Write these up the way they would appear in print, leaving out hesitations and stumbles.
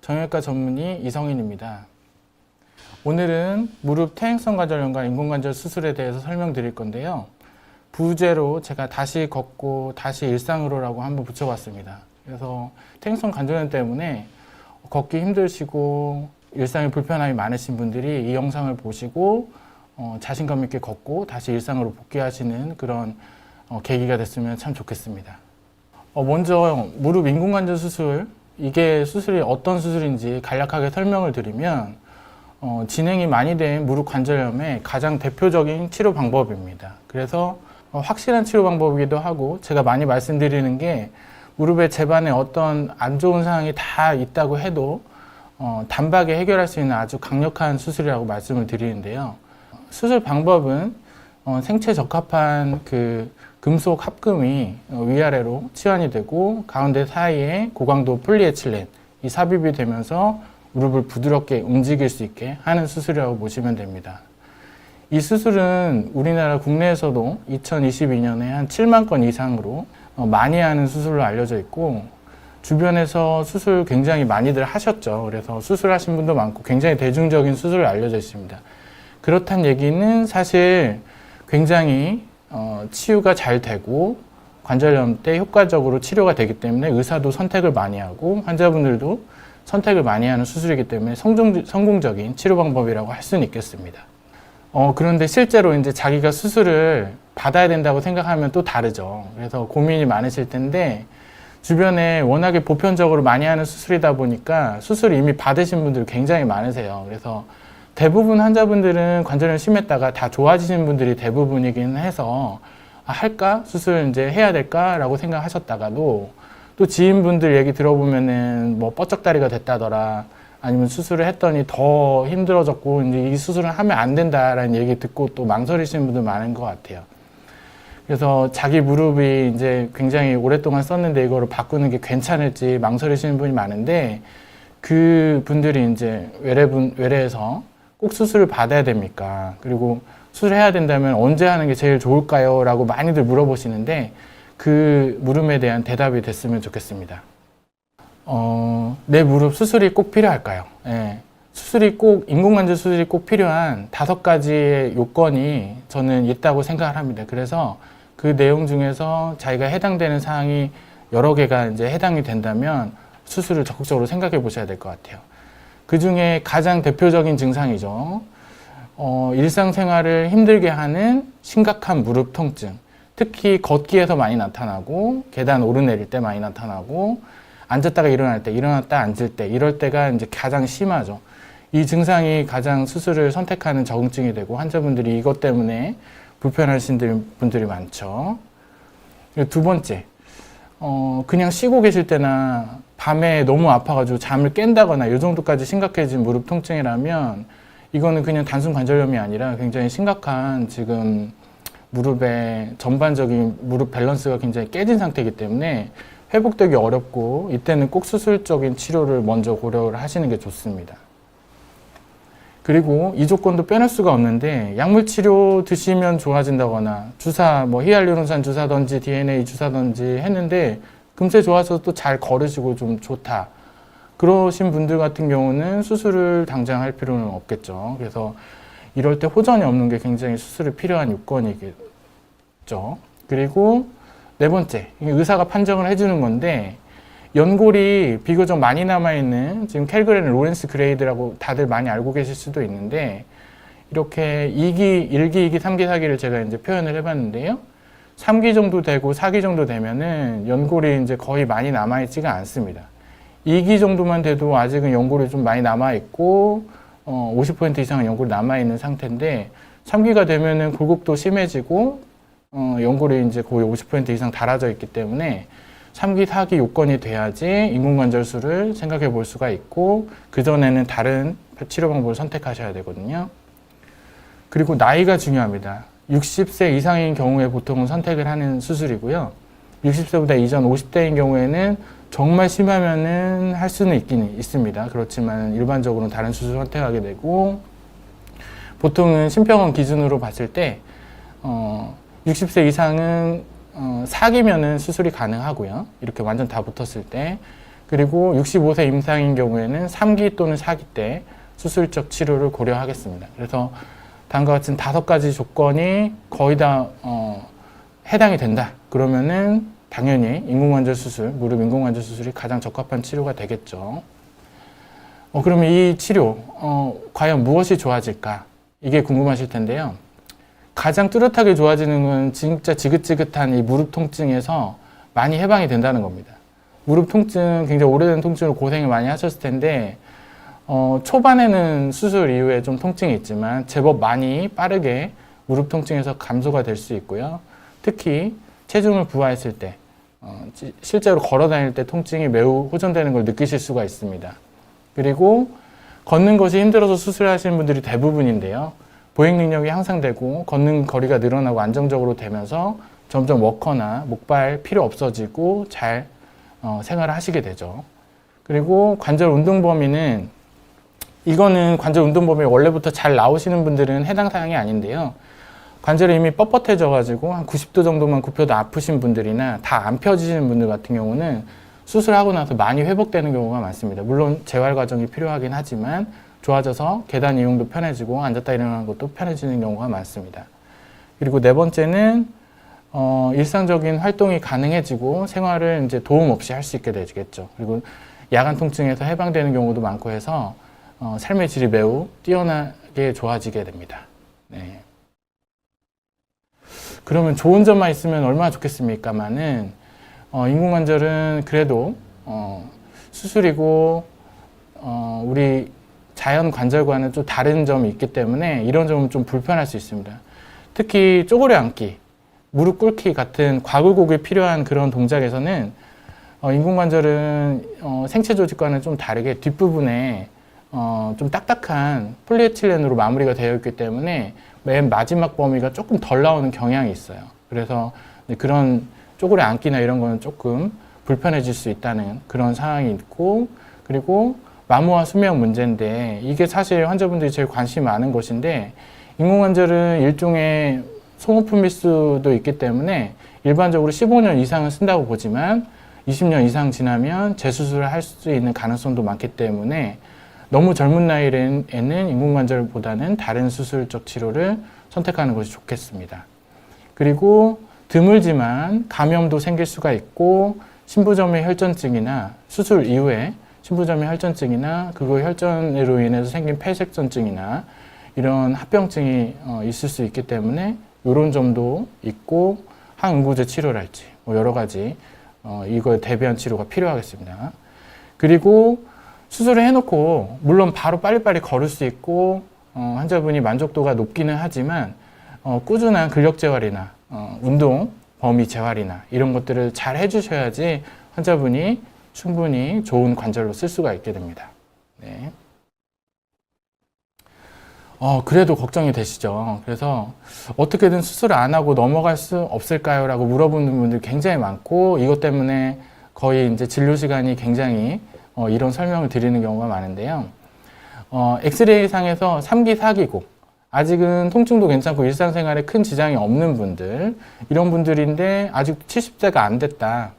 정형외과 전문의 이성인입니다. 오늘은 무릎 퇴행성 관절염과 인공관절 수술에 대해서 설명드릴 건데요. 부제로 제가 다시 걷고 다시 일상으로라고 한번 붙여봤습니다. 그래서 퇴행성 관절염 때문에 걷기 힘드시고 일상에 불편함이 많으신 분들이 이 영상을 보시고 자신감 있게 걷고 다시 일상으로 복귀하시는 그런 계기가 됐으면 참 좋겠습니다. 먼저 무릎 인공관절 수술, 이게 수술이 어떤 수술인지 간략하게 설명을 드리면 진행이 많이 된 무릎 관절염의 가장 대표적인 치료 방법입니다. 그래서 확실한 치료 방법이기도 하고, 제가 많이 말씀드리는 게 무릎의 재반에 어떤 안 좋은 상황이 다 있다고 해도 단박에 해결할 수 있는 아주 강력한 수술이라고 말씀을 드리는데요. 수술 방법은 생체 적합한 그 금속 합금이 위아래로 치환이 되고 가운데 사이에 고강도 폴리에틸렌, 이 삽입이 되면서 무릎을 부드럽게 움직일 수 있게 하는 수술이라고 보시면 됩니다. 이 수술은 우리나라 국내에서도 2022년에 한 7만 건 이상으로 많이 하는 수술로 알려져 있고, 주변에서 수술 굉장히 많이들 하셨죠. 그래서 수술하신 분도 많고 굉장히 대중적인 수술로 알려져 있습니다. 그렇단 얘기는 사실 굉장히 치유가 잘 되고 관절염 때 효과적으로 치료가 되기 때문에 의사도 선택을 많이 하고 환자분들도 선택을 많이 하는 수술이기 때문에 성공적인 치료 방법이라고 할 수는 있겠습니다. 그런데 실제로 이제 자기가 수술을 받아야 된다고 생각하면 또 다르죠. 그래서 고민이 많으실 텐데, 주변에 워낙에 보편적으로 많이 하는 수술이다 보니까 수술을 이미 받으신 분들이 굉장히 많으세요. 그래서 대부분 환자분들은 관절염 심했다가 다 좋아지신 분들이 대부분이긴 해서 할까? 수술 이제 해야 될까라고 생각하셨다가도 또 지인분들 얘기 들어보면은 뭐 뻗쩍다리가 됐다더라, 아니면 수술을 했더니 더 힘들어졌고 이제 이 수술을 하면 안 된다라는 얘기 듣고 또 망설이시는 분들 많은 것 같아요. 그래서 자기 무릎이 이제 굉장히 오랫동안 썼는데 이거를 바꾸는 게 괜찮을지 망설이시는 분이 많은데, 그 분들이 이제 외래에서 꼭 수술을 받아야 됩니까? 그리고 수술해야 된다면 언제 하는 게 제일 좋을까요? 라고 많이들 물어보시는데, 그 물음에 대한 대답이 됐으면 좋겠습니다. 내 무릎 수술이 꼭 필요할까요? 예. 인공관절 수술이 꼭 필요한 5가지의 요건이 저는 있다고 생각을 합니다. 그래서 그 내용 중에서 자기가 해당되는 사항이 여러 개가 이제 해당이 된다면 수술을 적극적으로 생각해 보셔야 될 것 같아요. 그 중에 가장 대표적인 증상이죠. 일상생활을 힘들게 하는 심각한 무릎 통증. 특히 걷기에서 많이 나타나고, 계단 오르내릴 때 많이 나타나고, 앉았다가 일어날 때, 일어났다 앉을 때, 이럴 때가 이제 가장 심하죠. 이 증상이 가장 수술을 선택하는 적응증이 되고, 환자분들이 이것 때문에 불편하신 분들이 많죠. 두 번째, 그냥 쉬고 계실 때나 밤에 너무 아파가지고 잠을 깬다거나 이 정도까지 심각해진 무릎 통증이라면 이거는 그냥 단순 관절염이 아니라 굉장히 심각한 지금 무릎의 전반적인 무릎 밸런스가 굉장히 깨진 상태이기 때문에 회복되기 어렵고, 이때는 꼭 수술적인 치료를 먼저 고려를 하시는 게 좋습니다. 그리고 이 조건도 빼놓을 수가 없는데, 약물 치료 드시면 좋아진다거나 주사, 뭐 히알루론산 주사든지 DNA 주사든지 했는데 금세 좋아서 또 잘 걸으시고 좀 좋다, 그러신 분들 같은 경우는 수술을 당장 할 필요는 없겠죠. 그래서 이럴 때 호전이 없는 게 굉장히 수술이 필요한 요건이겠죠. 그리고 네 번째, 의사가 판정을 해주는 건데, 연골이 비교적 많이 남아있는, 지금 켈그레는 로렌스 그레이드라고 다들 많이 알고 계실 수도 있는데, 이렇게 2기, 1기, 2기, 3기, 4기를 제가 이제 표현을 해봤는데요. 3기 정도 되고 4기 정도 되면은 연골이 이제 거의 많이 남아있지가 않습니다. 2기 정도만 돼도 아직은 연골이 좀 많이 남아있고, 50% 이상은 연골이 남아있는 상태인데, 3기가 되면은 굴곡도 심해지고, 연골이 이제 거의 50% 이상 닳아져 있기 때문에 3기, 4기 요건이 돼야지 인공관절술을 생각해 볼 수가 있고, 그전에는 다른 치료 방법을 선택하셔야 되거든요. 그리고 나이가 중요합니다. 60세 이상인 경우에 보통은 선택을 하는 수술이고요. 60세보다 이전 50대인 경우에는 정말 심하면은 할 수는 있긴 있습니다. 그렇지만 일반적으로는 다른 수술 선택하게 되고, 보통은 심평원 기준으로 봤을 때 60세 이상은 4기면은 수술이 가능하고요. 이렇게 완전 다 붙었을 때. 그리고 65세 이상인 경우에는 3기 또는 4기 때 수술적 치료를 고려하겠습니다. 그래서 다음과 같은 5가지 조건이 거의 다 해당이 된다. 그러면은 당연히 인공관절 수술, 무릎 인공관절 수술이 가장 적합한 치료가 되겠죠. 그러면 이 치료, 과연 무엇이 좋아질까? 이게 궁금하실 텐데요. 가장 뚜렷하게 좋아지는 건 진짜 지긋지긋한 이 무릎 통증에서 많이 해방이 된다는 겁니다. 무릎 통증, 굉장히 오래된 통증으로 고생을 많이 하셨을 텐데, 초반에는 수술 이후에 좀 통증이 있지만 제법 많이 빠르게 무릎 통증에서 감소가 될 수 있고요. 특히 체중을 부하했을 때, 실제로 걸어 다닐 때 통증이 매우 호전되는 걸 느끼실 수가 있습니다. 그리고 걷는 것이 힘들어서 수술하시는 분들이 대부분인데요. 보행 능력이 향상되고 걷는 거리가 늘어나고 안정적으로 되면서 점점 워커나 목발 필요 없어지고 잘 생활을 하시게 되죠. 그리고 관절 운동 범위는 이거는 관절 운동 범위 원래부터 잘 나오시는 분들은 해당 사항이 아닌데요. 관절이 이미 뻣뻣해져 가지고 한 90도 정도만 굽혀도 아프신 분들이나 다 안 펴지시는 분들 같은 경우는 수술하고 나서 많이 회복되는 경우가 많습니다. 물론 재활 과정이 필요하긴 하지만 좋아져서 계단 이용도 편해지고 앉았다 일어나는 것도 편해지는 경우가 많습니다. 그리고 네 번째는 일상적인 활동이 가능해지고 생활을 이제 도움 없이 할 수 있게 되겠죠. 그리고 야간 통증에서 해방되는 경우도 많고 해서 삶의 질이 매우 뛰어나게 좋아지게 됩니다. 네. 그러면 좋은 점만 있으면 얼마나 좋겠습니까만은 인공관절은 그래도 수술이고 우리 자연 관절과는 좀 다른 점이 있기 때문에 이런 점은 좀 불편할 수 있습니다. 특히 쪼그려 앉기, 무릎 꿇기 같은 과굴곡이 필요한 그런 동작에서는 인공관절은 생체 조직과는 좀 다르게 뒷부분에 좀 딱딱한 폴리에틸렌으로 마무리가 되어 있기 때문에 맨 마지막 범위가 조금 덜 나오는 경향이 있어요. 그래서 그런 쪼그려 앉기나 이런 거는 조금 불편해질 수 있다는 그런 상황이 있고, 그리고 마모와 수명 문제인데 이게 사실 환자분들이 제일 관심이 많은 것인데, 인공관절은 일종의 소모품 밀수도 있기 때문에 일반적으로 15년 이상은 쓴다고 보지만 20년 이상 지나면 재수술을 할 수 있는 가능성도 많기 때문에 너무 젊은 나이에는 인공관절보다는 다른 수술적 치료를 선택하는 것이 좋겠습니다. 그리고 드물지만 감염도 생길 수가 있고 신부점의 혈전증이나 수술 이후에 신부점의 혈전증이나 그거 혈전으로 인해서 생긴 폐색전증이나 이런 합병증이 있을 수 있기 때문에 이런 점도 있고 항응고제 치료랄지 여러 가지 이거에 대비한 치료가 필요하겠습니다. 그리고 수술을 해놓고 물론 바로 빨리빨리 걸을 수 있고 환자분이 만족도가 높기는 하지만 꾸준한 근력 재활이나 운동 범위 재활이나 이런 것들을 잘 해주셔야지 환자분이 충분히 좋은 관절로 쓸 수가 있게 됩니다. 네. 그래도 걱정이 되시죠. 그래서 어떻게든 수술을 안 하고 넘어갈 수 없을까요? 라고 물어보는 분들 굉장히 많고, 이것 때문에 거의 이제 진료 시간이 굉장히 이런 설명을 드리는 경우가 많은데요. 엑스레이 상에서 3기, 4기고, 아직은 통증도 괜찮고 일상생활에 큰 지장이 없는 분들, 이런 분들인데 아직 70세가 안 됐다.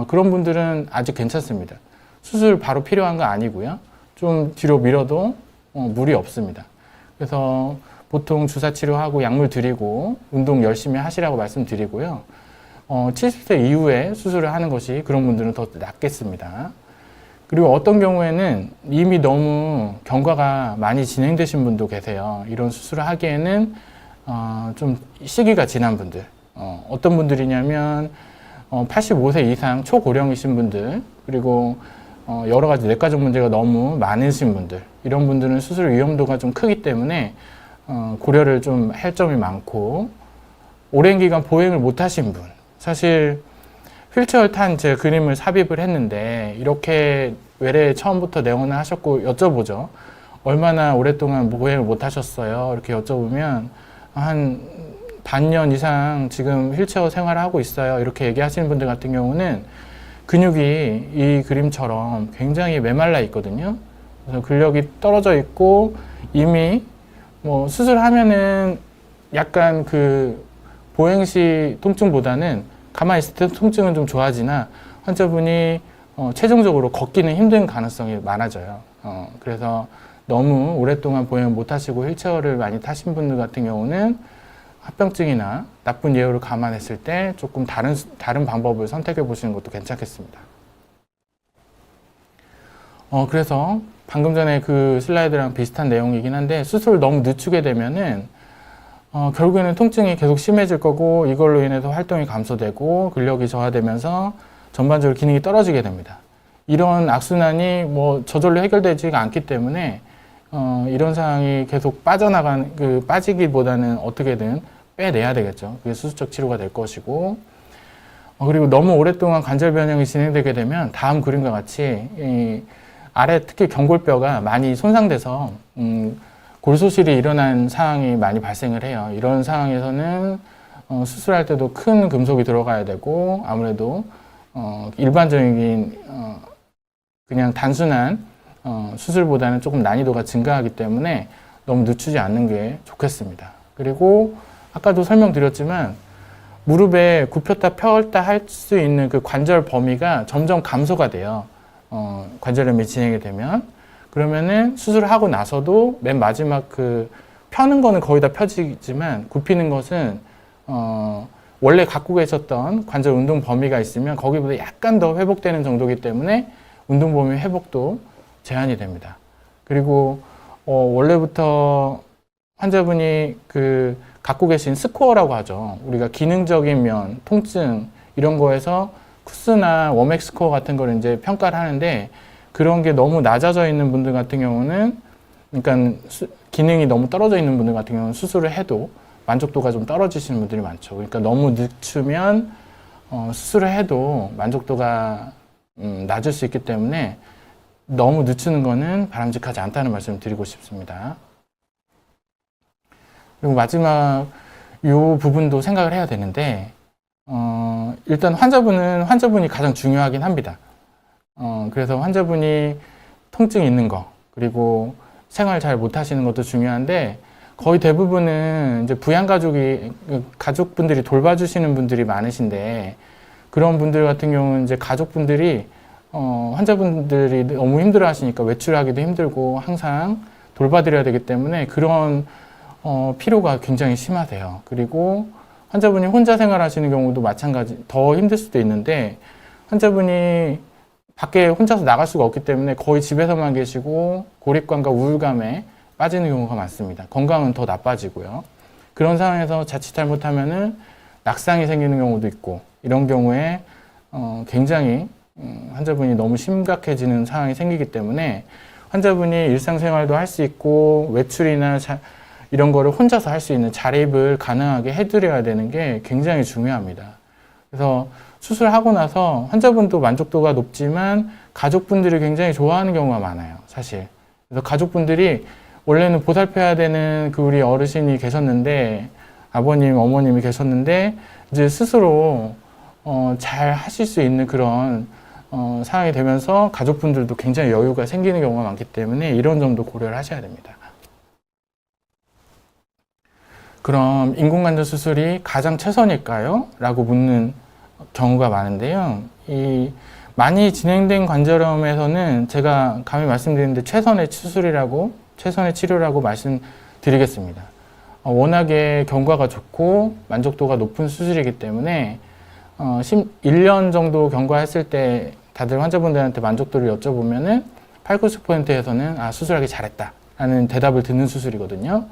그런 분들은 아직 괜찮습니다. 수술 바로 필요한 거 아니고요. 좀 뒤로 밀어도 무리 없습니다. 그래서 보통 주사 치료하고 약물 드리고 운동 열심히 하시라고 말씀드리고요. 70세 이후에 수술을 하는 것이 그런 분들은 더 낫겠습니다. 그리고 어떤 경우에는 이미 너무 경과가 많이 진행되신 분도 계세요. 이런 수술을 하기에는 좀 시기가 지난 분들. 어떤 분들이냐면 85세 이상 초고령이신 분들, 그리고 여러 가지 내과적 문제가 너무 많으신 분들, 이런 분들은 수술 위험도가 좀 크기 때문에 고려를 좀 할 점이 많고, 오랜 기간 보행을 못 하신 분, 사실 휠체어 탄 제 그림을 삽입을 했는데 이렇게 외래에 처음부터 내원을 하셨고 여쭤보죠. 얼마나 오랫동안 보행을 못 하셨어요? 이렇게 여쭤보면 한 반년 이상 지금 휠체어 생활을 하고 있어요. 이렇게 얘기하시는 분들 같은 경우는 근육이 이 그림처럼 굉장히 메말라 있거든요. 그래서 근력이 떨어져 있고 이미 뭐 수술하면은 약간 그 보행 시 통증보다는 가만히 있을 때 통증은 좀 좋아지나 환자분이 최종적으로 걷기는 힘든 가능성이 많아져요. 그래서 너무 오랫동안 보행을 못 하시고 휠체어를 많이 타신 분들 같은 경우는 합병증이나 나쁜 예후를 감안했을 때 조금 다른 방법을 선택해 보시는 것도 괜찮겠습니다. 그래서 방금 전에 그 슬라이드랑 비슷한 내용이긴 한데 수술을 너무 늦추게 되면은 결국에는 통증이 계속 심해질 거고 이걸로 인해서 활동이 감소되고 근력이 저하되면서 전반적으로 기능이 떨어지게 됩니다. 이런 악순환이 뭐 저절로 해결되지가 않기 때문에 이런 상황이 계속 빠지기보다는 어떻게든 빼내야 되겠죠. 그게 수술적 치료가 될 것이고 그리고 너무 오랫동안 관절 변형이 진행되게 되면 다음 그림과 같이 이 아래 특히 경골뼈가 많이 손상돼서 골소실이 일어난 상황이 많이 발생을 해요. 이런 상황에서는 수술할 때도 큰 금속이 들어가야 되고 아무래도 일반적인 그냥 단순한 수술보다는 조금 난이도가 증가하기 때문에 너무 늦추지 않는 게 좋겠습니다. 그리고 아까도 설명드렸지만 무릎에 굽혔다 펴었다 할 수 있는 그 관절 범위가 점점 감소가 돼요. 관절염이 진행이 되면 그러면은 수술을 하고 나서도 맨 마지막 그 펴는 거는 거의 다 펴지지만 굽히는 것은 원래 갖고 계셨던 관절 운동 범위가 있으면 거기보다 약간 더 회복되는 정도이기 때문에 운동 범위 회복도 제한이 됩니다. 그리고 원래부터 환자분이 그 갖고 계신 스코어라고 하죠. 우리가 기능적인 면, 통증 이런 거에서 쿠스나 워맥 스코어 같은 걸 이제 평가를 하는데 그런 게 너무 낮아져 있는 분들 같은 경우는 그러니까 기능이 너무 떨어져 있는 분들 같은 경우는 수술을 해도 만족도가 좀 떨어지시는 분들이 많죠. 그러니까 너무 늦추면 수술을 해도 만족도가 낮을 수 있기 때문에 너무 늦추는 거는 바람직하지 않다는 말씀을 드리고 싶습니다. 그리고 마지막 이 부분도 생각을 해야 되는데 일단 환자분이 가장 중요하긴 합니다. 그래서 환자분이 통증이 있는 거 그리고 생활 잘 못하시는 것도 중요한데 거의 대부분은 이제 가족분들이 돌봐주시는 분들이 많으신데 그런 분들 같은 경우는 이제 가족분들이 환자분들이 너무 힘들어 하시니까 외출하기도 힘들고 항상 돌봐드려야 되기 때문에 그런 피로가 굉장히 심하세요. 그리고 환자분이 혼자 생활하시는 경우도 마찬가지 더 힘들 수도 있는데 환자분이 밖에 혼자서 나갈 수가 없기 때문에 거의 집에서만 계시고 고립감과 우울감에 빠지는 경우가 많습니다. 건강은 더 나빠지고요. 그런 상황에서 자칫 잘못하면은 낙상이 생기는 경우도 있고 이런 경우에 굉장히 환자분이 너무 심각해지는 상황이 생기기 때문에 환자분이 일상생활도 할 수 있고 외출이나 이런 거를 혼자서 할 수 있는 자립을 가능하게 해드려야 되는 게 굉장히 중요합니다. 그래서 수술하고 나서 환자분도 만족도가 높지만 가족분들이 굉장히 좋아하는 경우가 많아요, 사실. 그래서 가족분들이 원래는 보살펴야 되는 그 우리 어르신이 계셨는데 아버님, 어머님이 계셨는데 이제 스스로 잘 하실 수 있는 그런 상황이 되면서 가족분들도 굉장히 여유가 생기는 경우가 많기 때문에 이런 점도 고려를 하셔야 됩니다. 그럼 인공관절 수술이 가장 최선일까요? 라고 묻는 경우가 많은데요. 많이 진행된 관절염에서는 제가 감히 말씀드리는데 최선의 치료라고 말씀드리겠습니다. 워낙에 경과가 좋고 만족도가 높은 수술이기 때문에 1년 정도 경과했을 때 다들 환자분들한테 만족도를 여쭤보면은 80~90%에서는 수술하기 잘했다 라는 대답을 듣는 수술이거든요.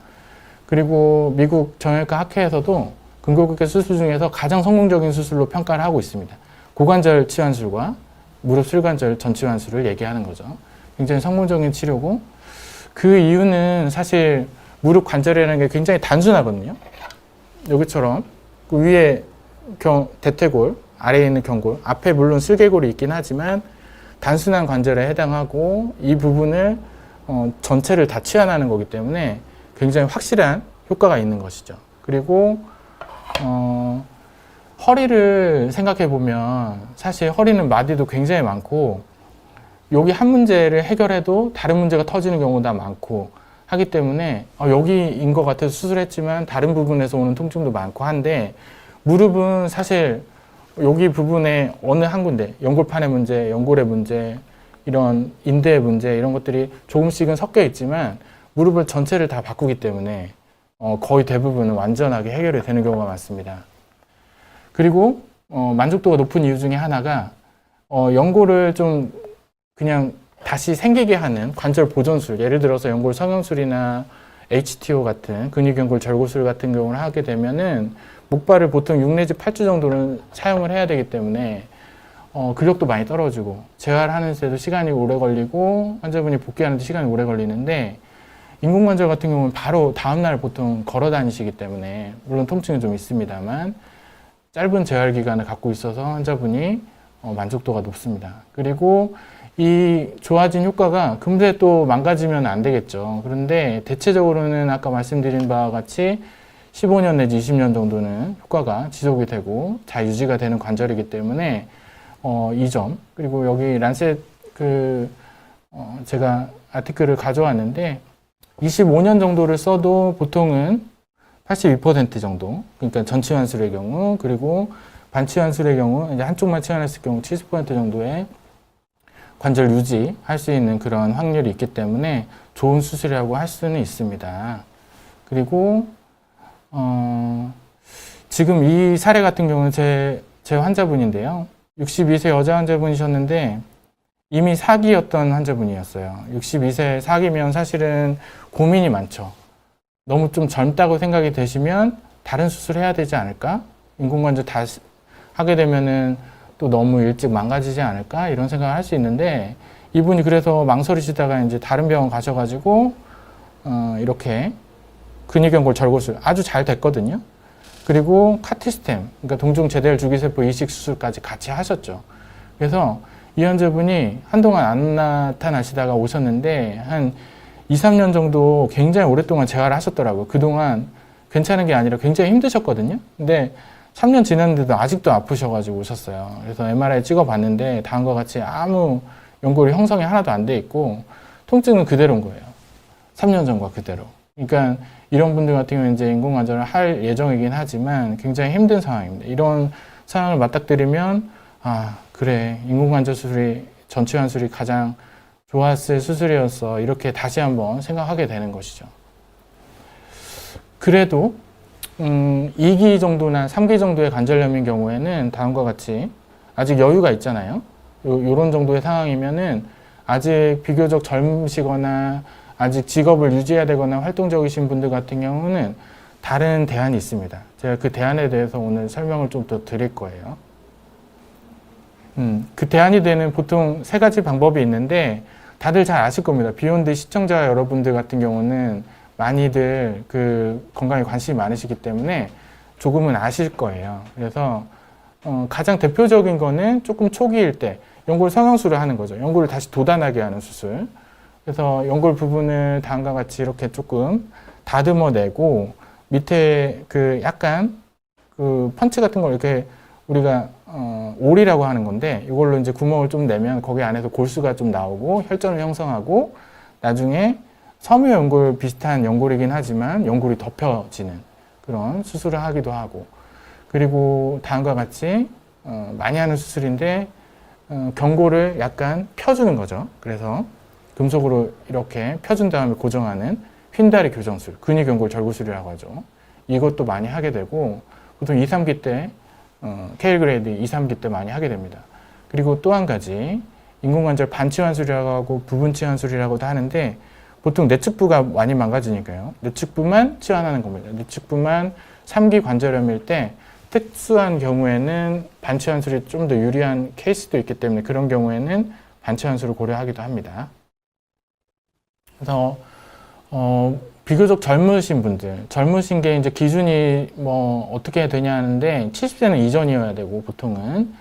그리고 미국 정형외과 학회에서도 근골격계 수술 중에서 가장 성공적인 수술로 평가를 하고 있습니다. 고관절 치환술과 무릎 슬관절 전치환술을 얘기하는 거죠. 굉장히 성공적인 치료고 그 이유는 사실 무릎 관절이라는 게 굉장히 단순하거든요. 여기처럼 그 위에 대퇴골, 아래에 있는 경골, 앞에 물론 슬개골이 있긴 하지만 단순한 관절에 해당하고 이 부분을 전체를 다 치환하는 거기 때문에 굉장히 확실한 효과가 있는 것이죠. 그리고 허리를 생각해 보면 사실 허리는 마디도 굉장히 많고 여기 한 문제를 해결해도 다른 문제가 터지는 경우가 많고 하기 때문에 여기인 것 같아서 수술했지만 다른 부분에서 오는 통증도 많고 한데 무릎은 사실 여기 부분에 어느 한 군데, 연골판의 문제, 연골의 문제, 이런 인대의 문제, 이런 것들이 조금씩은 섞여 있지만 무릎을 전체를 다 바꾸기 때문에 거의 대부분은 완전하게 해결이 되는 경우가 많습니다. 그리고 만족도가 높은 이유 중에 하나가 연골을 좀 그냥 다시 생기게 하는 관절 보존술, 예를 들어서 연골 성형술이나 HTO 같은 근육연골 절골술 같은 경우를 하게 되면은 목발을 보통 6 내지 8주 정도는 사용을 해야 되기 때문에 근력도 많이 떨어지고 재활하는 데도 시간이 오래 걸리고 환자분이 복귀하는 데 시간이 오래 걸리는데, 인공관절 같은 경우는 바로 다음날 보통 걸어 다니시기 때문에 물론 통증이 좀 있습니다만 짧은 재활 기간을 갖고 있어서 환자분이 만족도가 높습니다. 그리고 이 좋아진 효과가 금세 또 망가지면 안 되겠죠. 그런데 대체적으로는 아까 말씀드린 바와 같이 15년 내지 20년 정도는 효과가 지속이 되고 잘 유지가 되는 관절이기 때문에 이 점, 그리고 여기 란셋 제가 아티클을 가져왔는데 25년 정도를 써도 보통은 82% 정도, 그러니까 전치환술의 경우, 그리고 반치환술의 경우, 이제 한쪽만 치환했을 경우 70% 정도의 관절 유지할 수 있는 그런 확률이 있기 때문에 좋은 수술이라고 할 수는 있습니다. 그리고 지금 이 사례 같은 경우는 제 환자분인데요. 62세 여자 환자분이셨는데 이미 사기였던 환자분이었어요. 62세 사기면 사실은 고민이 많죠. 너무 좀 젊다고 생각이 되시면 다른 수술을 해야 되지 않을까? 인공관절 다시 하게 되면은 또 너무 일찍 망가지지 않을까? 이런 생각을 할 수 있는데, 이분이 그래서 망설이시다가 이제 다른 병원 가셔가지고 이렇게 근육연골 절골술 아주 잘 됐거든요. 그리고 카티스템, 그러니까 동종 제대혈 주기세포 이식 수술까지 같이 하셨죠. 그래서 이 환자분이 한동안 안 나타나시다가 오셨는데 한 2, 3년 정도 굉장히 오랫동안 재활을 하셨더라고요. 그동안 괜찮은 게 아니라 굉장히 힘드셨거든요. 근데 3년 지났는데도 아직도 아프셔가지고 오셨어요. 그래서 MRI 찍어봤는데 다음과 같이 아무 연골 형성이 하나도 안 돼 있고 통증은 그대로인 거예요. 3년 전과 그대로. 그러니까 이런 분들 같은 경우는 이제 인공관절을 할 예정이긴 하지만 굉장히 힘든 상황입니다. 이런 상황을 맞닥뜨리면 그래, 인공관절 수술이 전치환술이 가장 좋았을 수술이었어, 이렇게 다시 한번 생각하게 되는 것이죠. 그래도 2기 정도나 3기 정도의 관절염인 경우에는 다음과 같이 아직 여유가 있잖아요. 요런 정도의 상황이면은 아직 비교적 젊으시거나 아직 직업을 유지해야 되거나 활동적이신 분들 같은 경우는 다른 대안이 있습니다. 제가 그 대안에 대해서 오늘 설명을 좀 더 드릴 거예요. 그 대안이 되는 보통 3가지 방법이 있는데 다들 잘 아실 겁니다. 비욘드 시청자 여러분들 같은 경우는 많이들 그 건강에 관심이 많으시기 때문에 조금은 아실 거예요. 그래서 가장 대표적인 거는 조금 초기일 때 연골 성형술을 하는 거죠. 연골을 다시 돋아나게 하는 수술. 그래서 연골 부분을 다음과 같이 이렇게 조금 다듬어내고 밑에 그 약간 그 펀치 같은 걸 이렇게 우리가 올이라고 하는 건데 이걸로 이제 구멍을 좀 내면 거기 안에서 골수가 좀 나오고 혈전을 형성하고 나중에 섬유 연골 비슷한 연골이긴 하지만 연골이 덮여지는 그런 수술을 하기도 하고, 그리고 다음과 같이 많이 하는 수술인데 경골을 약간 펴주는 거죠. 그래서 금속으로 이렇게 펴준 다음에 고정하는 휜다리 교정술, 근육연골 절골술이라고 하죠. 이것도 많이 하게 되고 보통 2, 3기 때 케일 그레이드 2, 3기 때 많이 하게 됩니다. 그리고 또 한 가지 인공관절 반치환술이라고 하고 부분치환술이라고도 하는데 보통 내측부가 많이 망가지니까요. 내측부만 치환하는 겁니다. 내측부만 3기 관절염일 때 특수한 경우에는 반치환술이 좀 더 유리한 케이스도 있기 때문에 그런 경우에는 반치환술을 고려하기도 합니다. 그래서 비교적 젊으신 분들, 젊으신 게 이제 기준이 뭐 어떻게 되냐 하는데 70세는 이전이어야 되고 보통은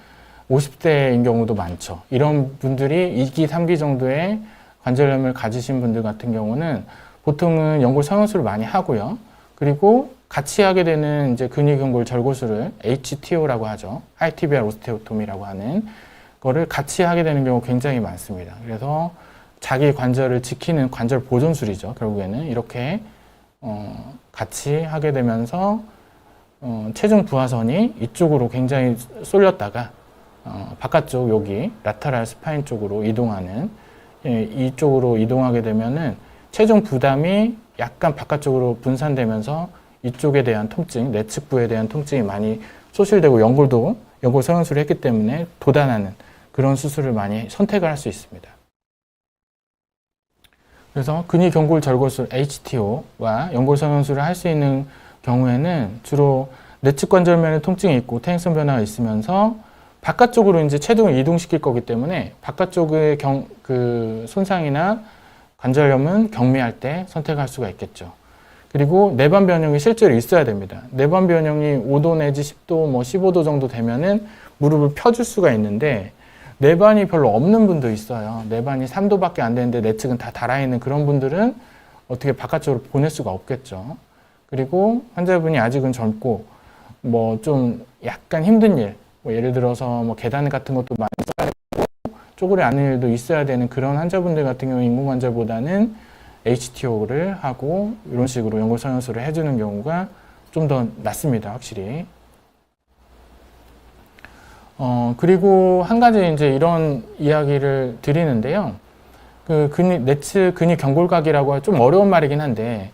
50대인 경우도 많죠. 이런 분들이 2기, 3기 정도의 관절염을 가지신 분들 같은 경우는 보통은 연골 성형술을 많이 하고요. 그리고 같이 하게 되는 이제 근육연골 절골술을 HTO라고 하죠. 하이 티비알 오스테오토미라고 하는 거를 같이 하게 되는 경우 굉장히 많습니다. 그래서 자기 관절을 지키는 관절 보존술이죠. 결국에는 이렇게 같이 하게 되면서 체중 부하선이 이쪽으로 굉장히 쏠렸다가 바깥쪽 여기 라테랄 스파인 쪽으로 이동하는 이쪽으로 이동하게 되면은 체중 부담이 약간 바깥쪽으로 분산되면서 이쪽에 대한 통증, 내측부에 대한 통증이 많이 소실되고 연골 성형술을 했기 때문에 도단하는 그런 수술을 많이 선택을 할 수 있습니다. 그래서 근위경골 절골술 HTO와 연골 성형술을 할 수 있는 경우에는 주로 내측 관절면에 통증이 있고 퇴행성 변화가 있으면서 바깥쪽으로 이제 체중을 이동시킬 거기 때문에 바깥쪽의 그 손상이나 관절염은 경미할 때 선택할 수가 있겠죠. 그리고 내반 변형이 실제로 있어야 됩니다. 내반 변형이 5도 내지 10도, 15도 정도 되면은 무릎을 펴줄 수가 있는데 내반이 별로 없는 분도 있어요. 내반이 3도밖에 안 되는데 내측은 다 달아있는 그런 분들은 어떻게 바깥쪽으로 보낼 수가 없겠죠. 그리고 환자분이 아직은 젊고 좀 약간 힘든 일, 예를 들어서 계단 같은 것도 많이 써야 되고 쪼그려 앉는 일도 있어야 되는 그런 환자분들 같은 경우 인공관절보다는 HTO를 하고 이런 식으로 연골 성형술을 해주는 경우가 좀 더 낫습니다, 확실히. 그리고 한 가지 이제 이런 이야기를 드리는데요. 내측 근위 경골각이라고 좀 어려운 말이긴 한데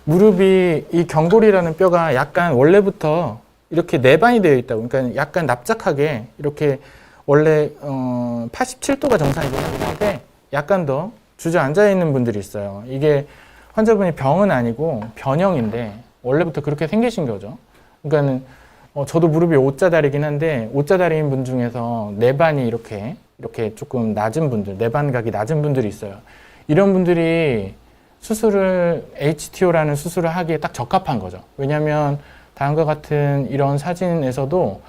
무릎이 이 경골이라는 뼈가 약간 원래부터 이렇게 내반이 되어 있다고, 그러니까 약간 납작하게 이렇게 원래 87도가 정상이긴 한데 약간 더 주저앉아 있는 분들이 있어요. 이게 환자분이 병은 아니고 변형인데 원래부터 그렇게 생기신 거죠. 그러니까는 저도 무릎이 O자다리긴 한데 O자다리인 분 중에서 내반이 이렇게 조금 낮은 분들, 내반각이 낮은 분들이 있어요. 이런 분들이 HTO라는 수술을 하기에 딱 적합한 거죠. 왜냐하면 다음과 같은 이런 사진에서도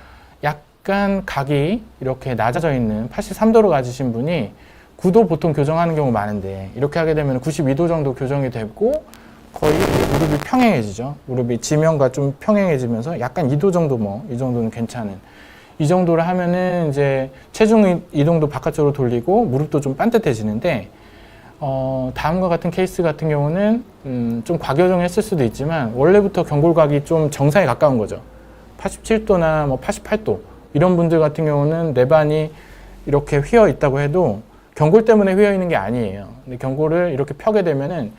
약간 각이 이렇게 낮아져 있는 83도로 가지신 분이 9도 보통 교정하는 경우 많은데 이렇게 하게 되면 92도 정도 교정이 되고 거의 무릎이 평행해지죠. 무릎이 지면과 좀 평행해지면서 약간 2도 정도 이 정도는 괜찮은. 이 정도를 하면은 이제 체중 이동도 바깥쪽으로 돌리고 무릎도 좀 반듯해지는데 다음과 같은 케이스 같은 경우는 좀 과교정했을 수도 있지만 원래부터 경골각이 좀 정상에 가까운 거죠. 87도나 88도 이런 분들 같은 경우는 내반이 이렇게 휘어 있다고 해도 경골 때문에 휘어 있는 게 아니에요. 근데 경골을 이렇게 펴게 되면은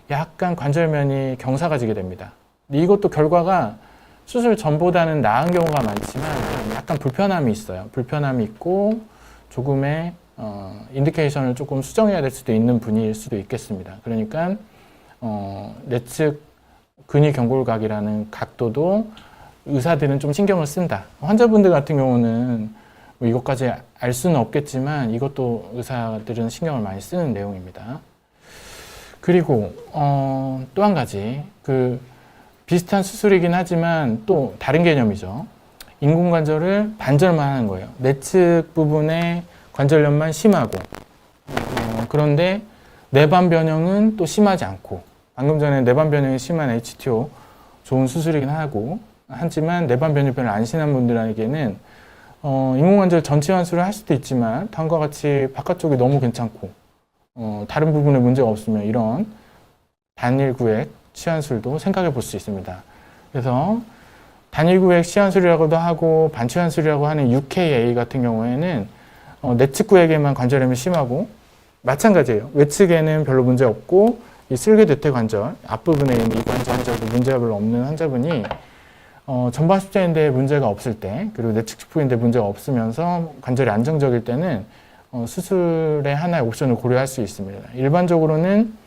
약간 관절면이 경사가 지게 됩니다. 이것도 결과가 수술 전보다는 나은 경우가 많지만 약간 불편함이 있어요. 불편함이 있고 조금의 인디케이션을 조금 수정해야 될 수도 있는 분일 수도 있겠습니다. 그러니까 내측 근위 경골각이라는 각도도 의사들은 좀 신경을 쓴다. 환자분들 같은 경우는 이것까지 알 수는 없겠지만 이것도 의사들은 신경을 많이 쓰는 내용입니다. 그리고 또 한 가지 비슷한 수술이긴 하지만 또 다른 개념이죠. 인공관절을 반절만 하는 거예요. 내측 부분에 관절염만 심하고 그런데 내반 변형은 또 심하지 않고 방금 전에 내반 변형이 심한 HTO 좋은 수술이긴 하지만 내반 변형이 안 심한 분들에게는 인공관절 전치 환수를 할 수도 있지만 다음과 같이 바깥쪽이 너무 괜찮고 다른 부분에 문제가 없으면 이런 단일 구획 치환술도 생각해 볼 수 있습니다. 그래서 단일 구획 치환술이라고도 하고 반치환술이라고 하는 UKA 같은 경우에는 내측 구획에만 관절염이 심하고 마찬가지예요. 외측에는 별로 문제 없고 이 슬개대퇴 관절 앞부분에 있는 이 관절도 문제가 별로 없는 환자분이 전방 십자인대에 문제가 없을 때 그리고 내측 측부인대 문제가 없으면서 관절이 안정적일 때는 수술의 하나의 옵션을 고려할 수 있습니다. 일반적으로는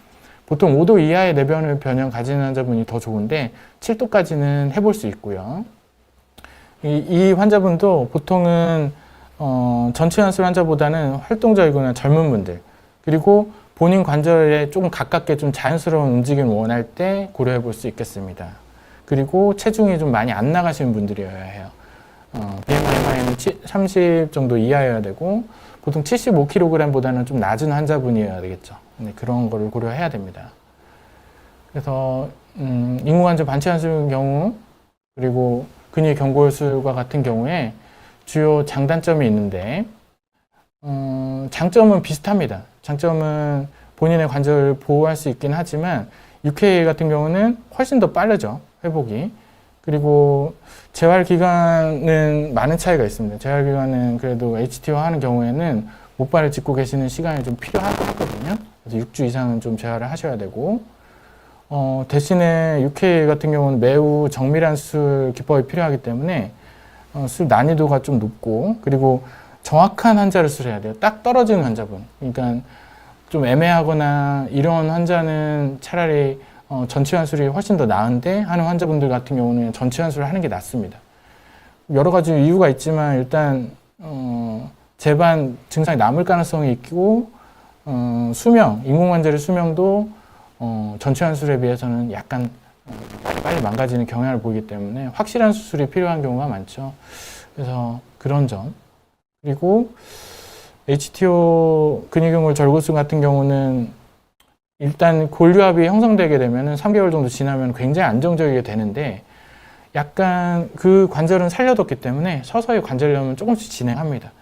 보통 5도 이하의 내변 변형 가지는 환자분이 더 좋은데 7도까지는 해볼 수 있고요. 이 환자분도 보통은 전치환술 환자보다는 활동적이거나 젊은 분들 그리고 본인 관절에 조금 가깝게 좀 자연스러운 움직임을 원할 때 고려해 볼 수 있겠습니다. 그리고 체중이 좀 많이 안 나가시는 분들이어야 해요. BMI는 30 정도 이하여야 되고 보통 75kg보다는 좀 낮은 환자분이어야 되겠죠. 네, 그런 거를 고려해야 됩니다. 그래서 인공관절 반치환술 경우 그리고 근위 경골술과 같은 경우에 주요 장단점이 있는데 장점은 비슷합니다. 장점은 본인의 관절을 보호할 수 있긴 하지만 UKA 같은 경우는 훨씬 더 빠르죠. 회복이. 그리고 재활 기간은 많은 차이가 있습니다. 재활 기간은 그래도 HTO 하는 경우에는 모발을 짚고 계시는 시간이 좀 필요하거든요. 그래서 6주 이상은 좀 재활을 하셔야 되고, 대신에 UK 같은 경우는 매우 정밀한 수술 기법이 필요하기 때문에 수술 난이도가 좀 높고, 그리고 정확한 환자를 수술해야 돼요. 딱 떨어지는 환자분. 그러니까 좀 애매하거나 이런 환자는 차라리 전치환술이 훨씬 더 나은데 하는 환자분들 같은 경우는 전치환술을 하는 게 낫습니다. 여러 가지 이유가 있지만 일단 재반 증상이 남을 가능성이 있고 수명, 인공관절의 수명도 전치환술에 비해서는 약간 빨리 망가지는 경향을 보이기 때문에 확실한 수술이 필요한 경우가 많죠. 그래서 그런 점. 그리고 HTO 근육연골 절골술 같은 경우는 일단 골류압이 형성되게 되면 3개월 정도 지나면 굉장히 안정적이게 되는데 약간 그 관절은 살려뒀기 때문에 서서히 관절염은 조금씩 진행합니다.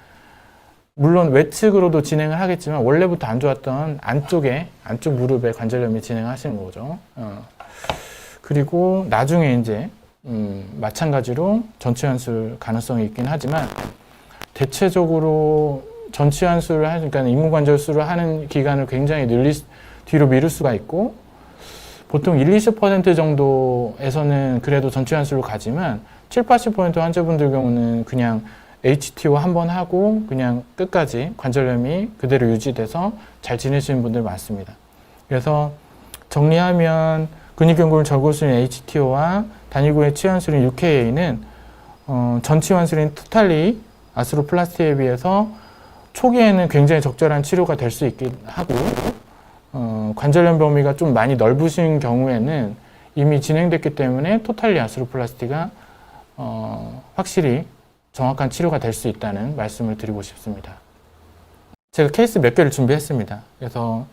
물론 외측으로도 진행을 하겠지만 원래부터 안 좋았던 안쪽 무릎에 관절염이 진행하시는 거죠. 그리고 나중에 이제 마찬가지로 전치환술 가능성이 있긴 하지만 대체적으로 전치환술을 그러니까 인공관절술을 하는 기간을 굉장히 뒤로 미룰 수가 있고 보통 1-20% 정도에서는 그래도 전치환술로 가지만 7-80% 환자분들 경우는 그냥 HTO 한 번 하고 그냥 끝까지 관절염이 그대로 유지돼서 잘 지내시는 분들 많습니다. 그래서 정리하면 근육연골 절골술인 HTO와 단위구의 치환술인 UKA는 전치환술인 투탈리 아스로플라스티에 비해서 초기에는 굉장히 적절한 치료가 될 수 있긴 하고 관절염 범위가 좀 많이 넓으신 경우에는 이미 진행됐기 때문에 토탈리 아스로플라스티가 확실히 정확한 치료가 될 수 있다는 말씀을 드리고 싶습니다. 제가 케이스 몇 개를 준비했습니다. 그래서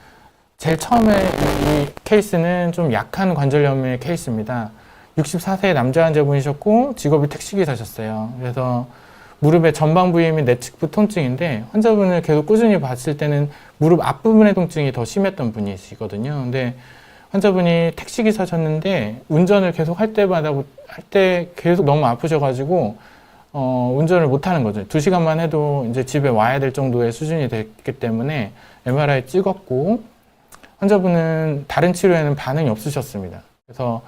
제일 처음에 이 케이스는 좀 약한 관절염의 케이스입니다. 64세 남자 환자분이셨고 직업이 택시기사셨어요. 그래서 무릎의 전방 부위 및 내측부 통증인데 환자분을 계속 꾸준히 봤을 때는 무릎 앞부분의 통증이 더 심했던 분이시거든요. 근데 환자분이 택시기사셨는데 운전을 계속 할 때 계속 너무 아프셔가지고 운전을 못 하는 거죠. 2시간만 해도 이제 집에 와야 될 정도의 수준이 됐기 때문에 MRI 찍었고 환자분은 다른 치료에는 반응이 없으셨습니다. 그래서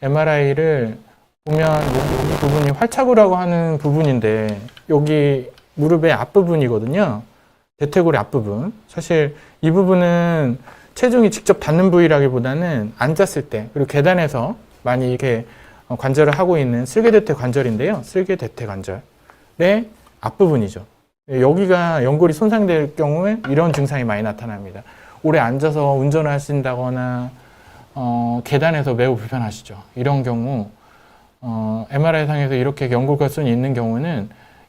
MRI를 보면 여기 부분이 활차구라고 하는 부분인데 여기 무릎의 앞부분이거든요. 대퇴골의 앞부분. 사실 이 부분은 체중이 직접 닿는 부위라기보다는 앉았을 때 그리고 계단에서 많이 이렇게 관절을 하고 있는 슬개대퇴 관절인데요. 슬개대퇴 관절의 앞부분이죠. 여기가 연골이 손상될 경우에 이런 증상이 많이 나타납니다. 오래 앉아서 운전을 하신다거나 계단에서 매우 불편하시죠. 이런 경우 MRI상에서 이렇게 연골 결손이 있는 경우는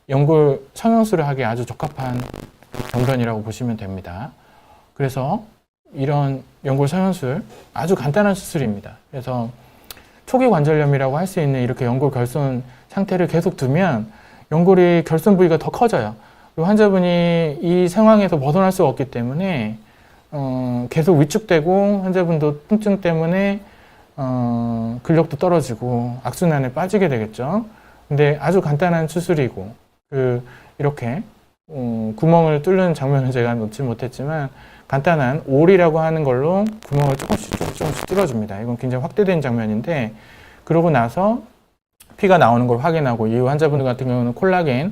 연골 성형술을 하기에 아주 적합한 병변이라고 보시면 됩니다. 그래서 이런 연골 성형술 아주 간단한 수술입니다. 그래서 초기 관절염이라고 할 수 있는 이렇게 연골 결손 상태를 계속 두면 연골이 결손 부위가 더 커져요. 그리고 환자분이 이 상황에서 벗어날 수가 없기 때문에 계속 위축되고 환자분도 통증 때문에 근력도 떨어지고 악순환에 빠지게 되겠죠. 근데 아주 간단한 수술이고 이렇게 구멍을 뚫는 장면은 제가 놓지 못했지만 간단한 올이라고 하는 걸로 구멍을 조금씩 뚫어줍니다. 이건 굉장히 확대된 장면인데 그러고 나서 피가 나오는 걸 확인하고 이 환자분들 같은 경우는 콜라겐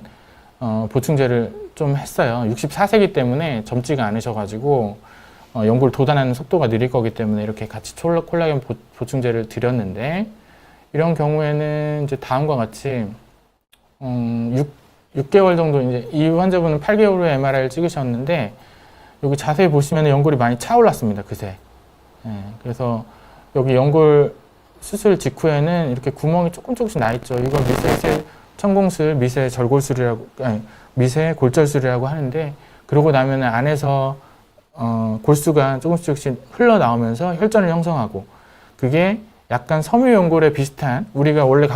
보충제를 좀 했어요. 64세기 때문에 젊지가 않으셔가지고 연골 돋아나는 속도가 느릴 거기 때문에 이렇게 같이 콜라겐 보충제를 드렸는데 이런 경우에는 이제 다음과 같이 6개월 정도 이제 이 환자분은 8개월 후에 MRI를 찍으셨는데 여기 자세히 보시면 연골이 많이 차올랐습니다. 그새. 그래서 여기 연골 수술 직후에는 이렇게 구멍이 조금씩 나 있죠. 이건 미세 천공술, 미세 절골술이라고, 미세 골절술이라고 하는데 그러고 나면 안에서 골수가 조금씩 흘러나오면서 혈전을 형성하고 그게 약간 섬유연골에 비슷한 우리가 원래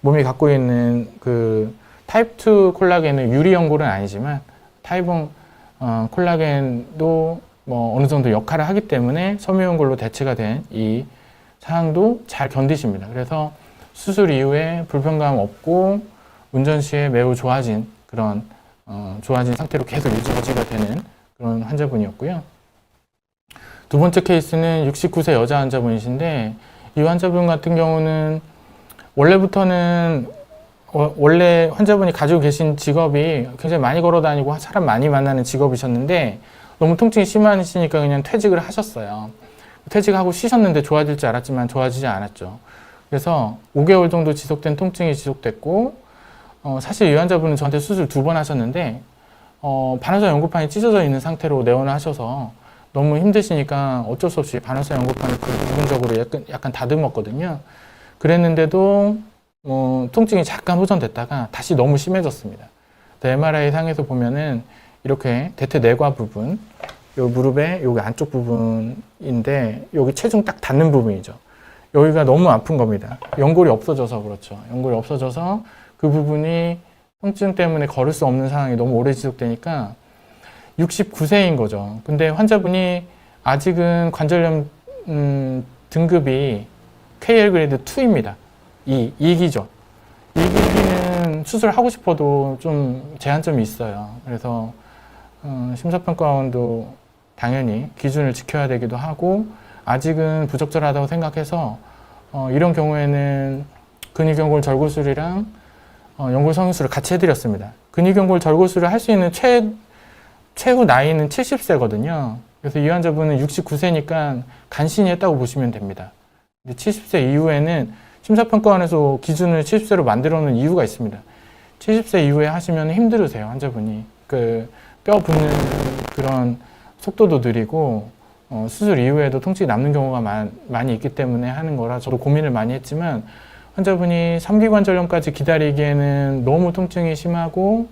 몸이 갖고 있는 그 타입 2 콜라겐은 유리연골은 아니지만 타입 1 콜라겐도 뭐 어느 정도 역할을 하기 때문에 섬유연골로 대체가 된 이 상황도 잘 견디십니다. 그래서 수술 이후에 불편감 없고 운전 시에 매우 좋아진 그런 좋아진 상태로 계속 유지가 되는 그런 환자분이었고요. 두 번째 케이스는 69세 여자 환자분이신데 이 환자분 같은 경우는 원래 환자분이 가지고 계신 직업이 굉장히 많이 걸어 다니고 사람 많이 만나는 직업이셨는데 너무 통증이 심하시니까 그냥 퇴직을 하셨어요. 퇴직하고 쉬셨는데 좋아질 줄 알았지만 좋아지지 않았죠. 그래서 5개월 정도 지속된 통증이 지속됐고 사실 이 환자분은 저한테 수술 2번 하셨는데 반월사 연골판이 찢어져 있는 상태로 내원을 하셔서 너무 힘드시니까 어쩔 수 없이 반월사 연골판을 부분적으로 약간 다듬었거든요. 그랬는데도 통증이 잠깐 호전됐다가 다시 너무 심해졌습니다. MRI 상에서 보면은 이렇게 대퇴내과 부분, 요 무릎의 여기 안쪽 부분인데 여기 체중 딱 닿는 부분이죠. 여기가 너무 아픈 겁니다. 연골이 없어져서 그렇죠. 연골이 없어져서 그 부분이 통증 때문에 걸을 수 없는 상황이 너무 오래 지속되니까 69세인 거죠. 근데 환자분이 아직은 관절염 등급이 KL 그레이드 2입니다. 2기죠. 2기는 수술하고 싶어도 좀 제한점이 있어요. 그래서 심사평가원도 당연히 기준을 지켜야 되기도 하고 아직은 부적절하다고 생각해서 이런 경우에는 근위경골 절골술이랑 연골 성형술을 같이 해드렸습니다. 근위경골 절골술을 할 수 있는 최후 나이는 70세거든요. 그래서 이 환자분은 69세니까 간신히 했다고 보시면 됩니다. 70세 이후에는 심사평가원에서 기준을 70세로 만들어 놓은 이유가 있습니다. 70세 이후에 하시면 힘들으세요, 환자분이. 뼈 붙는 그런 속도도 느리고, 수술 이후에도 통증이 남는 경우가 많이 있기 때문에 하는 거라 저도 고민을 많이 했지만, 환자분이 3기관절염까지 기다리기에는 너무 통증이 심하고,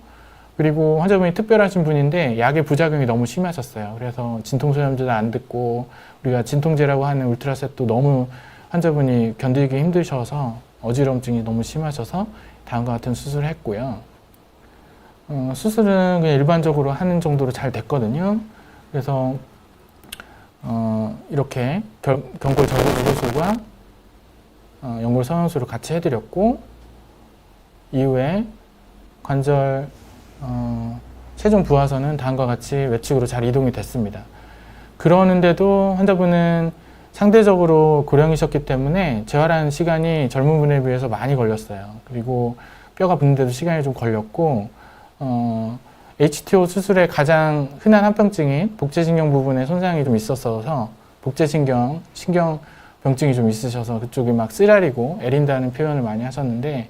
그리고 환자분이 특별하신 분인데 약의 부작용이 너무 심하셨어요. 그래서 진통소염제도 안 듣고, 우리가 진통제라고 하는 울트라셋도 너무 환자분이 견디기 힘드셔서 어지럼증이 너무 심하셔서 다음과 같은 수술을 했고요. 수술은 그냥 일반적으로 하는 정도로 잘 됐거든요. 그래서 이렇게 경골 절골술과 연골 성형술을 같이 해드렸고 이후에 관절 체중 부하선은 다음과 같이 외측으로 잘 이동이 됐습니다. 그러는데도 환자분은 상대적으로 고령이셨기 때문에 재활하는 시간이 젊은 분에 비해서 많이 걸렸어요. 그리고 뼈가 붙는데도 시간이 좀 걸렸고 HTO 수술의 가장 흔한 합병증인 복제신경 부분에 손상이 좀 있었어서 신경 병증이 좀 있으셔서 그쪽이 막 쓰라리고 애린다는 표현을 많이 하셨는데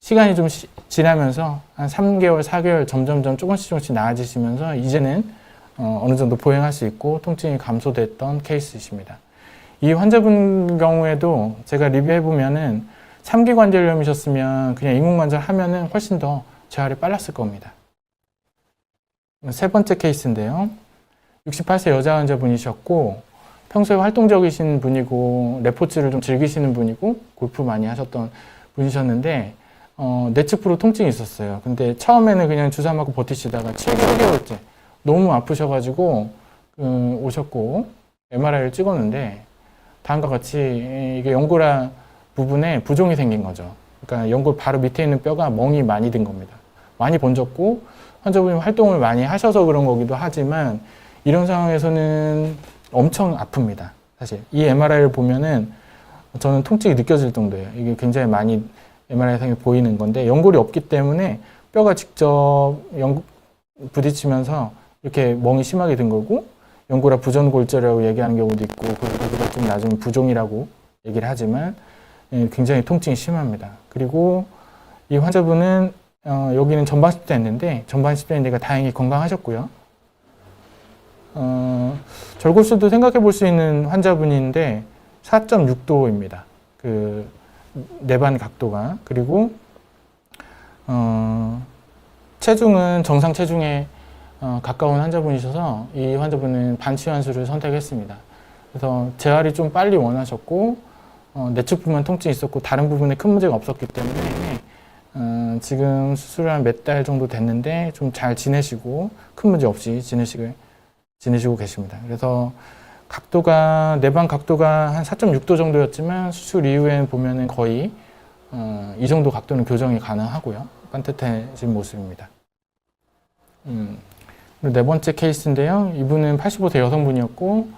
시간이 좀 지나면서 한 3개월, 4개월 점점점 조금씩 나아지시면서 이제는 어느 정도 보행할 수 있고 통증이 감소됐던 케이스이십니다. 이 환자분 경우에도 제가 리뷰해보면은 3기 관절염이셨으면 그냥 인공관절 하면은 훨씬 더 재활이 빨랐을 겁니다. 세 번째 케이스인데요. 68세 여자 환자분이셨고 평소에 활동적이신 분이고 레포츠를 좀 즐기시는 분이고 골프 많이 하셨던 분이셨는데 내측부로 통증이 있었어요. 근데 처음에는 그냥 주사 맞고 버티시다가 7개월째 너무 아프셔가지고 오셨고 MRI를 찍었는데 다음과 같이 이게 연골화 부분에 부종이 생긴 거죠. 그러니까 연골 바로 밑에 있는 뼈가 멍이 많이 든 겁니다. 많이 번졌고 환자분이 활동을 많이 하셔서 그런 거기도 하지만 이런 상황에서는 엄청 아픕니다. 사실 이 MRI를 보면은 저는 통증이 느껴질 정도예요. 이게 굉장히 많이 MRI상에 보이는 건데 연골이 없기 때문에 뼈가 직접 부딪히면서 이렇게 멍이 심하게 든 거고 연골화 부전골절이라고 얘기하는 경우도 있고 그보다 좀 낮으면 부종이라고 얘기를 하지만 굉장히 통증이 심합니다. 그리고 이 환자분은 여기는 전방 10대 했는데 전방 10대인데가 다행히 건강하셨고요. 절골술도 생각해 볼 수 있는 환자분인데 4.6도입니다. 그 내반 각도가. 그리고 체중은 정상 체중에 가까운 환자분이셔서 이 환자분은 반치환술을 선택했습니다. 그래서 재활이 좀 빨리 원하셨고 내측 부분 통증이 있었고 다른 부분에 큰 문제가 없었기 때문에 지금 수술을 한 몇 달 정도 됐는데 좀 잘 지내시고 큰 문제 없이 지내시고 계십니다. 그래서 각도가 내방 각도가 한 4.6도 정도였지만 수술 이후엔 보면은 거의 이 정도 각도는 교정이 가능하고요. 반듯해진 모습입니다. 네 번째 케이스인데요. 이분은 85세 여성분이었고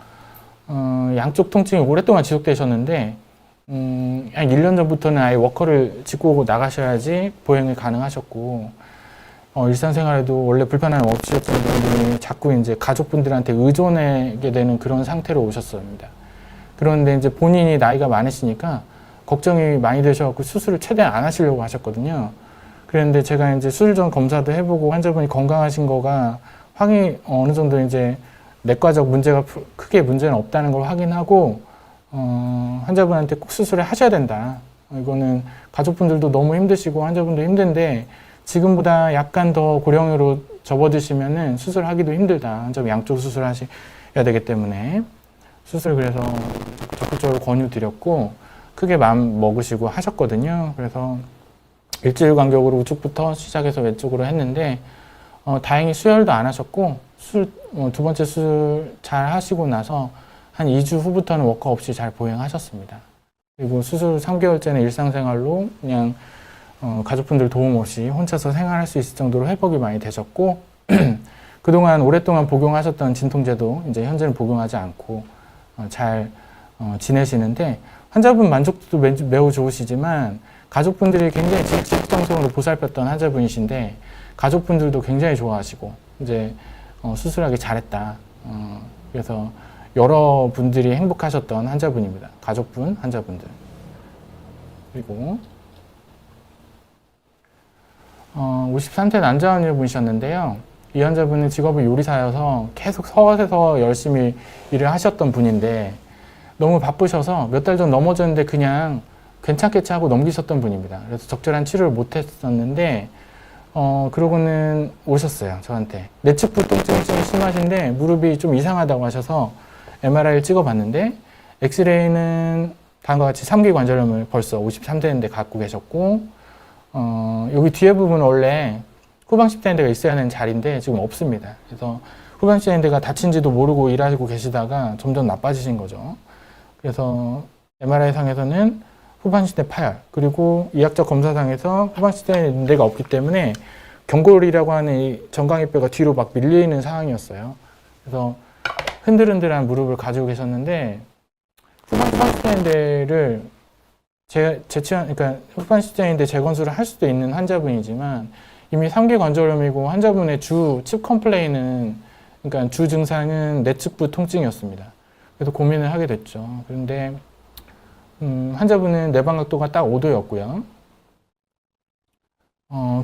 양쪽 통증이 오랫동안 지속되셨는데 한 1년 전부터는 아예 워커를 짚고 나가셔야지 보행이 가능하셨고 일상생활에도 원래 불편함이 없으셨던 분이 자꾸 이제 가족분들한테 의존하게 되는 그런 상태로 오셨습니다. 그런데 이제 본인이 나이가 많으시니까 걱정이 많이 되셔서 수술을 최대한 안 하시려고 하셨거든요. 그런데 제가 이제 수술 전 검사도 해보고 환자분이 건강하신 거가 어느 정도 이제 내과적 문제가 크게 문제는 없다는 걸 확인하고 환자분한테 꼭 수술을 하셔야 된다. 이거는 가족분들도 너무 힘드시고 환자분도 힘든데 지금보다 약간 더 고령으로 접어드시면은 수술하기도 힘들다. 환자분 양쪽 수술하셔야 되기 때문에 수술 그래서 적극적으로 권유드렸고 크게 마음 먹으시고 하셨거든요. 그래서 일주일 간격으로 우측부터 시작해서 왼쪽으로 했는데 다행히 수혈도 안 하셨고 두 번째 수술 잘 하시고 나서 한 2주 후부터는 워커 없이 잘 보행하셨습니다. 그리고 수술 3개월째는 일상생활로 그냥 가족분들 도움 없이 혼자서 생활할 수 있을 정도로 회복이 많이 되셨고 그동안 오랫동안 복용하셨던 진통제도 이제 현재는 복용하지 않고 잘 지내시는데 환자분 만족도도 매우 좋으시지만 가족분들이 굉장히 지극정성으로 보살폈던 환자분이신데 가족분들도 굉장히 좋아하시고 이제 수술하기 잘했다. 그래서 여러 분들이 행복하셨던 환자분입니다. 가족분, 환자분들. 그리고 53세 남자 분이셨는데요. 이 환자분은 직업이 요리사여서 계속 서울에서 열심히 일을 하셨던 분인데 너무 바쁘셔서 몇 달 전 넘어졌는데 그냥 괜찮겠지 하고 넘기셨던 분입니다. 그래서 적절한 치료를 못했었는데 그러고는 오셨어요. 저한테. 내측부 통증이 좀 심하신데 무릎이 좀 이상하다고 하셔서 MRI를 찍어봤는데 엑스레이는 다음과 같이 3기 관절염을 벌써 53세인데 갖고 계셨고 여기 뒤에 부분은 원래 후방 십자인대가 있어야 하는 자리인데 지금 없습니다. 그래서 후방 십자인대가 다친지도 모르고 일하고 계시다가 점점 나빠지신 거죠. 그래서 MRI상에서는 후방시대 파열, 그리고 의학적 검사상에서 후방시대가 없기 때문에 경골이라고 하는 이 정강이뼈가 뒤로 막 밀리는 상황이었어요. 그래서 흔들흔들한 무릎을 가지고 계셨는데 후방시대를 그러니까 후방시대인데 재건술을 할 수도 있는 환자분이지만 이미 3기 관절염이고 환자분의 주 칩 컴플레인은 그러니까 주 증상은 내측부 통증이었습니다. 그래서 고민을 하게 됐죠. 그런데 환자분은 내방 각도가 딱 5도였고요.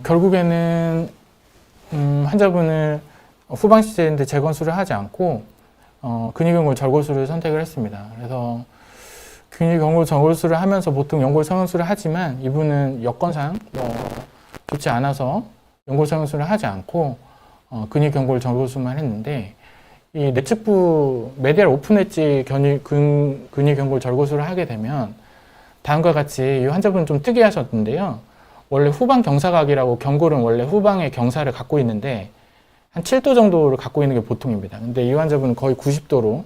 결국에는 환자분을 후방시대인데 재건술을 하지 않고 근육연골 절골술을 선택을 했습니다. 그래서 근육연골 절골술을 하면서 보통 연골 성형술을 하지만 이분은 여건상 좋지 않아서 연골 성형술을 하지 않고 근육연골 절골술만 했는데 이 내측부 메디알 오픈 엣지 근육연골 절골술을 하게 되면 다음과 같이 이 환자분은 좀 특이하셨는데요. 원래 후방 경사각이라고 경골은 원래 후방에 경사를 갖고 있는데 한 7도 정도를 갖고 있는 게 보통입니다. 근데 이 환자분은 거의 90도로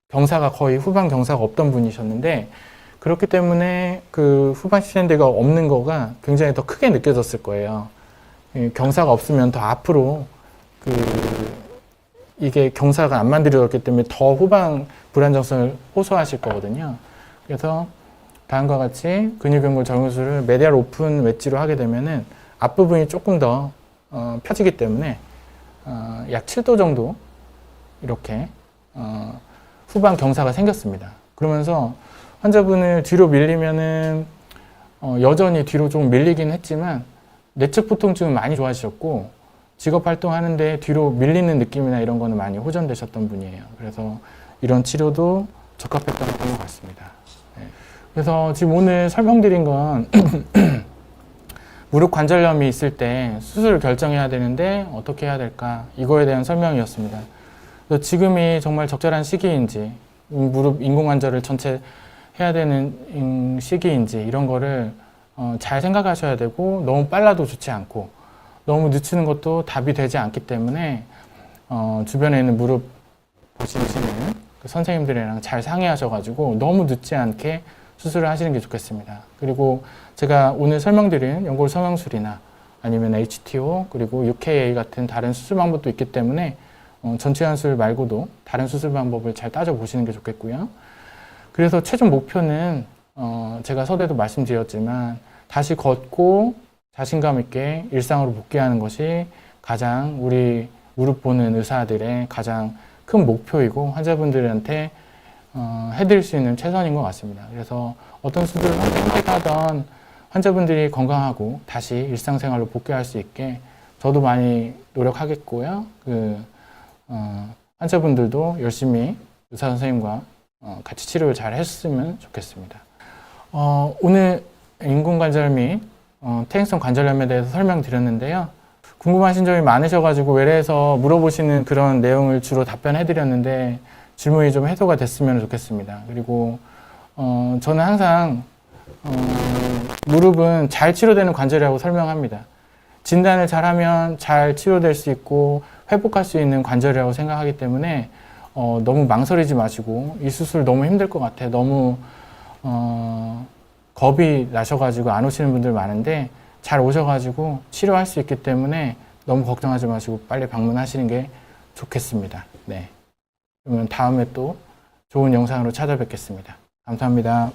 경사가 거의 후방 경사가 없던 분이셨는데 그렇기 때문에 그 후방 시전대가 없는 거가 굉장히 더 크게 느껴졌을 거예요. 경사가 없으면 더 앞으로 이게 경사가 안 만들어졌기 때문에 더 후방 불안정성을 호소하실 거거든요. 그래서 다음과 같이 근육연골 절골술을 메디알 오픈 웨지로 하게 되면은 앞부분이 조금 더 펴지기 때문에 약 7도 정도 이렇게 후방 경사가 생겼습니다. 그러면서 환자분을 뒤로 밀리면은 여전히 뒤로 좀 밀리긴 했지만 내측부 통증은 많이 좋아지셨고 직업 활동하는데 뒤로 밀리는 느낌이나 이런 거는 많이 호전되셨던 분이에요. 그래서 이런 치료도 적합했던 것 같습니다. 네. 그래서 지금 오늘 설명드린 건 무릎 관절염이 있을 때 수술을 결정해야 되는데 어떻게 해야 될까 이거에 대한 설명이었습니다. 그래서 지금이 정말 적절한 시기인지 무릎 인공관절을 전체 해야 되는 시기인지 이런 거를 잘 생각하셔야 되고 너무 빨라도 좋지 않고 너무 늦추는 것도 답이 되지 않기 때문에 주변에 있는 무릎 보시는 그 선생님들이랑 잘 상의하셔가지고 너무 늦지 않게 수술을 하시는 게 좋겠습니다. 그리고 제가 오늘 설명드린 연골 성형술이나 아니면 HTO 그리고 UKA 같은 다른 수술 방법도 있기 때문에 전체 연술 말고도 다른 수술 방법을 잘 따져보시는 게 좋겠고요. 그래서 최종 목표는 제가 서두에도 말씀드렸지만 다시 걷고 자신감 있게 일상으로 복귀하는 것이 가장 우리 무릎 보는 의사들의 가장 큰 목표이고 환자분들한테 해드릴 수 있는 최선인 것 같습니다. 그래서 어떤 수술을 선택하던 환자분들이 건강하고 다시 일상생활로 복귀할 수 있게 저도 많이 노력하겠고요. 환자분들도 열심히 의사 선생님과 같이 치료를 잘 했으면 좋겠습니다. 오늘 인공관절 및 퇴행성 관절염에 대해서 설명드렸는데요. 궁금하신 점이 많으셔가지고 외래에서 물어보시는 그런 내용을 주로 답변해드렸는데 질문이 좀 해소가 됐으면 좋겠습니다. 그리고 저는 항상 무릎은 잘 치료되는 관절이라고 설명합니다. 진단을 잘하면 잘 치료될 수 있고 회복할 수 있는 관절이라고 생각하기 때문에 너무 망설이지 마시고 이 수술 너무 힘들 것 같아. 너무 겁이 나셔가지고 안 오시는 분들 많은데 잘 오셔가지고 치료할 수 있기 때문에 너무 걱정하지 마시고 빨리 방문하시는 게 좋겠습니다. 네. 그러면 다음에 또 좋은 영상으로 찾아뵙겠습니다. 감사합니다.